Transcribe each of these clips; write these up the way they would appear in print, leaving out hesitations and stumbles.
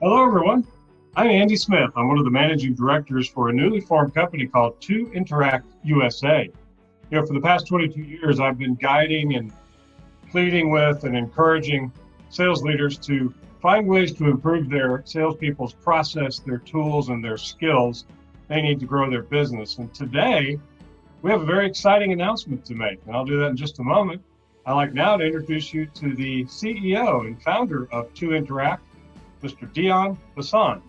Hello, everyone. I'm Andy Smith. I'm one of the managing directors for a newly formed company called 2interact USA. For the past 22 years, I've been guiding and pleading with and encouraging sales leaders to find ways to improve their salespeople's process, their tools, and their skills they need to grow their business. And today, we have a very exciting announcement to make, and I'll do that in just a moment. I'd like now to introduce you to the CEO and founder of 2interact, Mr. Dion Bassan.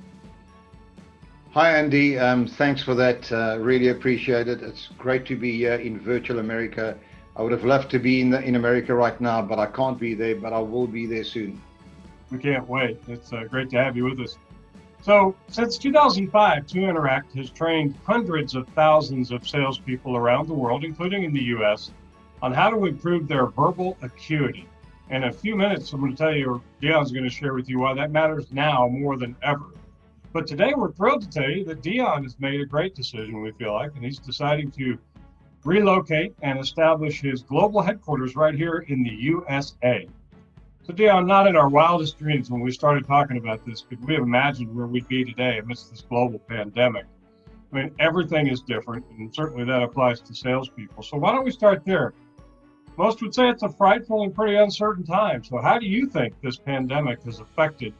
Hi, Andy. Thanks for that. Really appreciate it. It's great to be here in virtual America. I would have loved to be in America right now, but I can't be there, but I will be there soon. We can't wait. It's great to have you with us. So, since 2005, 2interact has trained hundreds of thousands of salespeople around the world, including in the US, on how to improve their verbal acuity. In a few minutes, I'm going to tell you, Dion's going to share with you why that matters now more than ever. But today, we're thrilled to tell you that Dion has made a great decision, we feel like, and he's deciding to relocate and establish his global headquarters right here in the USA. So, Dion, not in our wildest dreams when we started talking about this could we have imagined where we'd be today amidst this global pandemic. I mean, everything is different, and certainly that applies to salespeople. So, why don't we start there? Most would say it's a frightful and pretty uncertain time. So, how do you think this pandemic has affected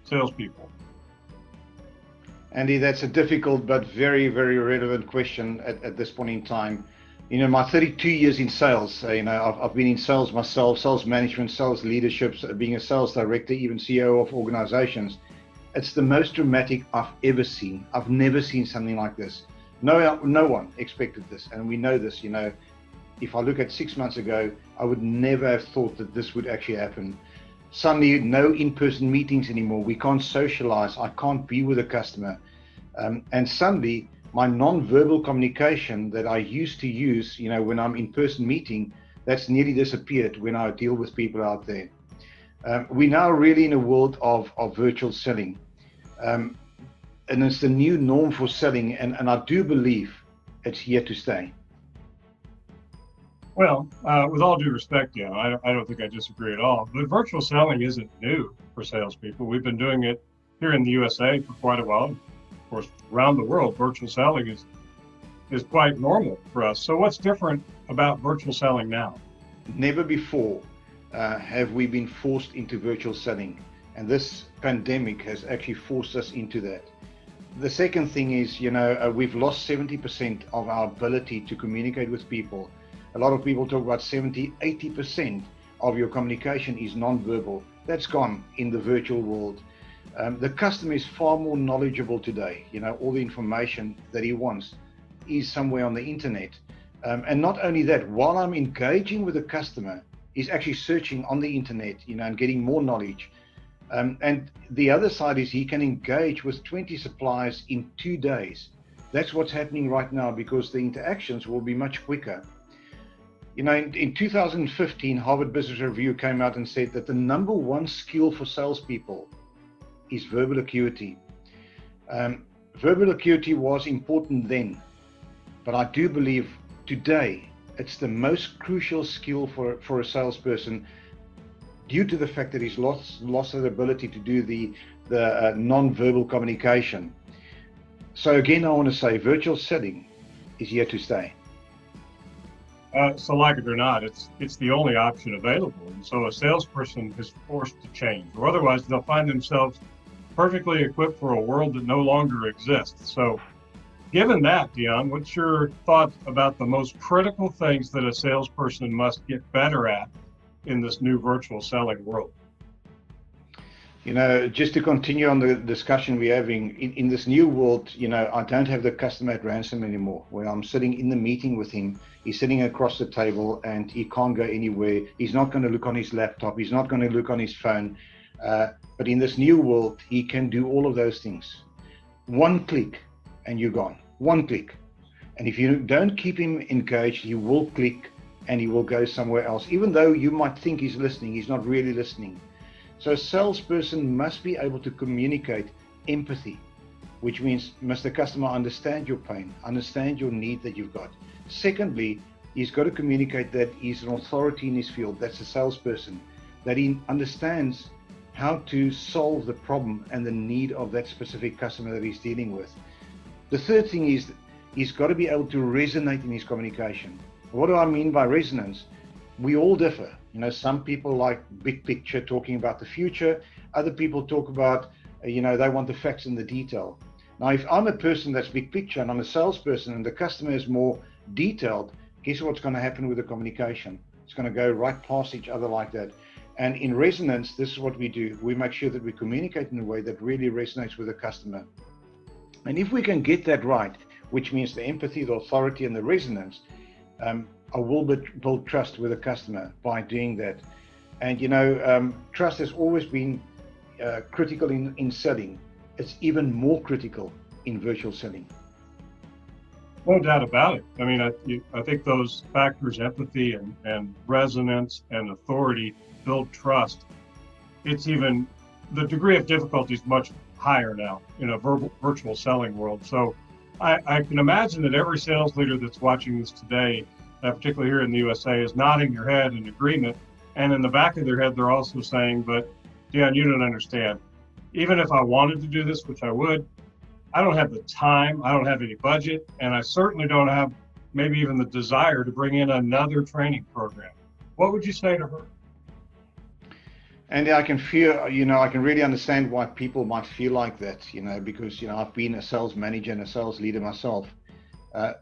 salespeople? Andy, that's a difficult but very, very relevant question at this point in time. My 32 years in sales, I've been in sales myself, sales management, sales leadership, being a sales director, even CEO of organizations. It's the most dramatic I've ever seen. I've never seen something like this. No one expected this, and we know this. If I look at 6 months ago, I would never have thought that this would actually happen. Suddenly, no in-person meetings anymore. We can't socialize. I can't be with a customer. And suddenly, my non-verbal communication that I used to use, when I'm in-person meeting, that's nearly disappeared when I deal with people out there. We're now really in a world of virtual selling. And it's the new norm for selling. And I do believe it's here to stay. Well, with all due respect, I don't think I disagree at all. But virtual selling isn't new for salespeople. We've been doing it here in the USA for quite a while. Of course, around the world, virtual selling is quite normal for us. So what's different about virtual selling now? Never before have we been forced into virtual selling. And this pandemic has actually forced us into that. The second thing is, we've lost 70% of our ability to communicate with people. A lot of people talk about 70, 80% of your communication is non-verbal. That's gone in the virtual world. The customer is far more knowledgeable today. All the information that he wants is somewhere on the internet. And not only that, while I'm engaging with the customer, he's actually searching on the internet, and getting more knowledge. And the other side is he can engage with 20 suppliers in 2 days. That's what's happening right now because the interactions will be much quicker. In 2015, Harvard Business Review came out and said that the number one skill for salespeople is verbal acuity. Verbal acuity was important then, but I do believe today it's the most crucial skill for a salesperson due to the fact that he's lost the ability to do the non-verbal communication. So again, I want to say virtual selling is here to stay. So like it or not, it's the only option available. And so a salesperson is forced to change, or otherwise they'll find themselves perfectly equipped for a world that no longer exists. So given that, Dion, what's your thought about the most critical things that a salesperson must get better at in this new virtual selling world? Just to continue on the discussion we're having, in this new world, I don't have the customer at ransom anymore, where I'm sitting in the meeting with him. He's sitting across the table and he can't go anywhere. He's not going to look on his laptop. He's not going to look on his phone. But in this new world, he can do all of those things. One click and you're gone. One click. And if you don't keep him engaged, he will click and he will go somewhere else. Even though you might think he's listening, he's not really listening. So a salesperson must be able to communicate empathy, which means must the customer understand your pain, understand your need that you've got. Secondly, he's got to communicate that he's an authority in his field. That's a salesperson, that he understands how to solve the problem and the need of that specific customer that he's dealing with. The third thing is he's got to be able to resonate in his communication. What do I mean by resonance? We all differ. You know, some people like big picture, talking about the future. Other people talk about, they want the facts and the detail. Now, if I'm a person that's big picture and I'm a salesperson and the customer is more detailed, guess what's going to happen with the communication? It's going to go right past each other like that. And in resonance, this is what we do. We make sure that we communicate in a way that really resonates with the customer. And if we can get that right, which means the empathy, the authority, and the resonance, I will build trust with the customer by doing that. And trust has always been critical in selling. It's even more critical in virtual selling. No doubt about it. I mean, I think those factors, empathy and resonance and authority, build trust. It's even, the degree of difficulty is much higher now in a virtual selling world. So I can imagine that every sales leader that's watching this today, particularly here in the USA, is nodding their head in agreement. And in the back of their head, they're also saying, but Dion, you don't understand. Even if I wanted to do this, which I would, I don't have the time, I don't have any budget, and I certainly don't have maybe even the desire to bring in another training program. What would you say to her? And I can feel, I can really understand why people might feel like that, because, I've been a sales manager and a sales leader myself.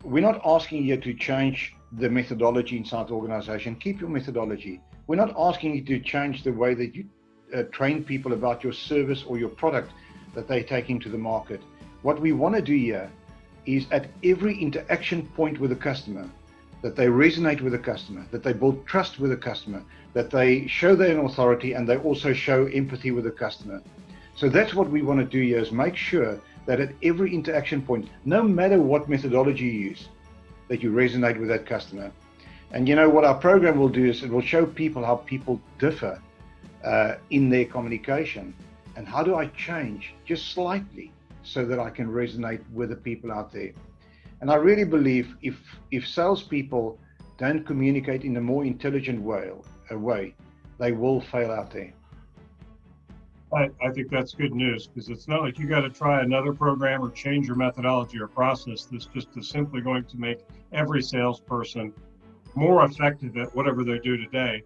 We're not asking you to change the methodology inside the organization. Keep your methodology. We're not asking you to change the way that you train people about your service or your product that they take into the market. What we want to do here is at every interaction point with the customer, that they resonate with the customer, that they build trust with the customer, that they show their authority, and they also show empathy with the customer. So that's what we want to do here, is make sure that at every interaction point, no matter what methodology you use, that you resonate with that customer. And what our program will do is it will show people how people differ in their communication, and how do I change just slightly so that I can resonate with the people out there. And I really believe if salespeople don't communicate in a more intelligent way, they will fail out there. I think that's good news, because it's not like you got to try another program or change your methodology or process. This just is simply going to make every salesperson more effective at whatever they do today,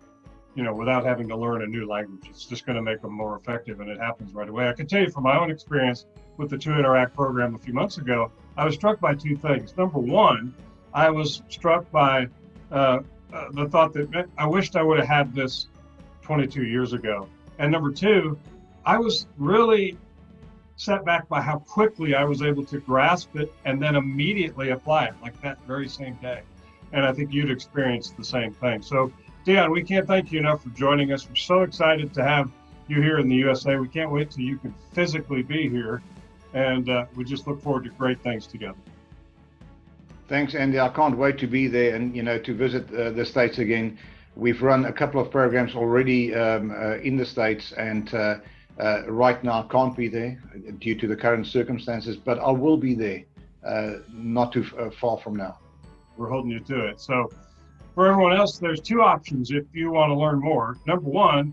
without having to learn a new language. It's just going to make them more effective, and it happens right away. I can tell you from my own experience with the 2interact program a few months ago, I was struck by two things. Number one, I was struck by the thought that I wished I would have had this 22 years ago. And number two, I was really set back by how quickly I was able to grasp it and then immediately apply it, like that very same day. And I think you'd experienced the same thing. So Dion, we can't thank you enough for joining us. We're so excited to have you here in the USA. We can't wait till you can physically be here. And we just look forward to great things together. Thanks, Andy. I can't wait to be there and, to visit the States again. We've run a couple of programs already in the States, and right now I can't be there due to the current circumstances, but I will be there not too far from now. We're holding you to it. So for everyone else, there's two options if you want to learn more. Number one,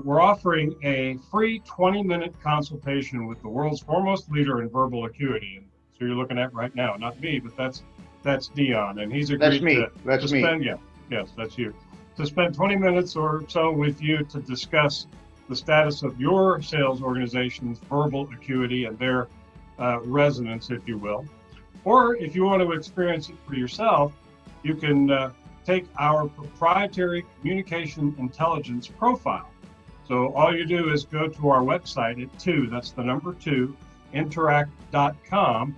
we're offering a free 20-minute consultation with the world's foremost leader in verbal acuity. And so you're looking at right now, not me, but that's Dion, and he's agreed to spend, yes, that's you, to spend 20 minutes or so with you to discuss the status of your sales organization's verbal acuity and their resonance, if you will. Or if you want to experience it for yourself, you can take our proprietary communication intelligence profile. So all you do is go to our website at 2interact.com,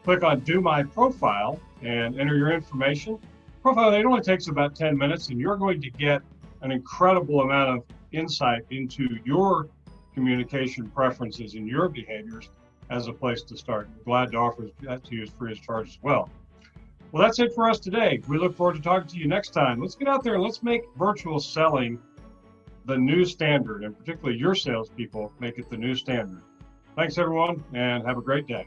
click on Do My Profile, and enter your information. Profile, it only takes about 10 minutes, and you're going to get an incredible amount of insight into your communication preferences and your behaviors as a place to start. We're glad to offer that to you as free of charge as well. Well, that's it for us today. We look forward to talking to you next time. Let's get out there and let's make virtual selling the new standard, and particularly your salespeople make it the new standard. Thanks, everyone, and have a great day.